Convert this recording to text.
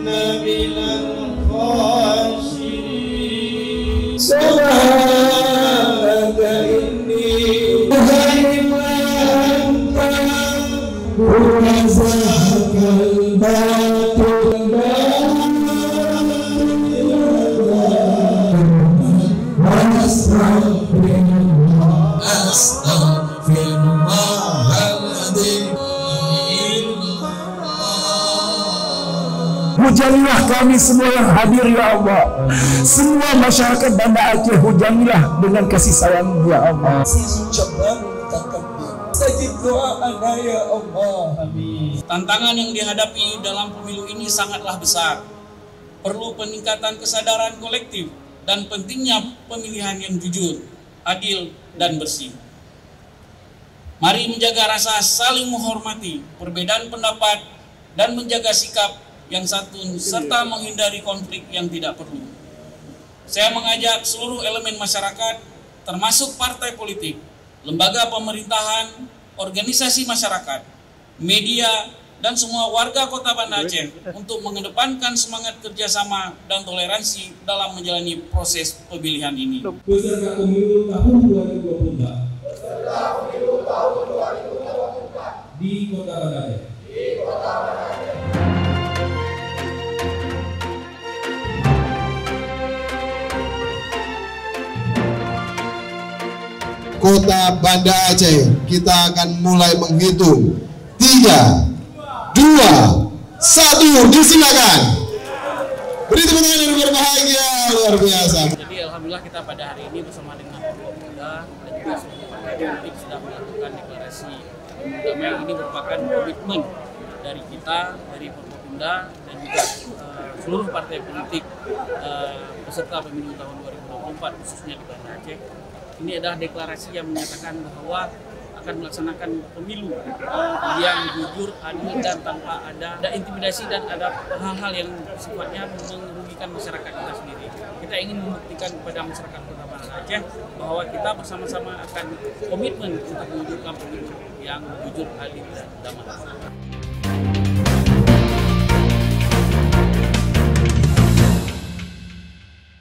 من الخاسرين سبحانك إني أهيب أنت ونزهك الباطل Hujanilah kami semua yang hadir ya Allah. Semua masyarakat Banda Aceh hujanilah dengan kasih sayang ya Allah. Sajib doa Anda ya Allah. Amin. Tantangan yang dihadapi dalam pemilu ini sangatlah besar. Perlu peningkatan kesadaran kolektif dan pentingnya pemilihan yang jujur, adil, dan bersih. Mari menjaga rasa saling menghormati perbedaan pendapat dan menjaga sikap yang santun serta menghindari konflik yang tidak perlu. Saya mengajak seluruh elemen masyarakat, termasuk partai politik, lembaga pemerintahan, organisasi masyarakat, media, dan semua warga Kota Banda Aceh untuk mengedepankan semangat kerjasama dan toleransi dalam menjalani proses pemilihan ini. Beserta pemilu tahun 2024 di Kota Banda Aceh. Kota Banda Aceh, kita akan mulai menghitung 3, 2, 1, disilakan. Beri tepuk tangan yang berbahagia, luar biasa. Jadi alhamdulillah kita pada hari ini bersama dengan Forkopimda dan juga seluruh partai politik sudah melakukan deklarasi damai. Ini merupakan komitmen dari kita, dari Forkopimda dan juga seluruh partai politik peserta pemilu tahun 2024 khususnya di Banda Aceh. Ini adalah deklarasi yang menyatakan bahwa akan melaksanakan pemilu yang jujur, adil, dan tanpa ada intimidasi dan ada hal-hal yang sifatnya merugikan masyarakat kita sendiri. Kita ingin membuktikan kepada masyarakat Kota Banda Aceh bahwa kita bersama-sama akan komitmen untuk mewujudkan pemilu yang jujur, adil, dan damai.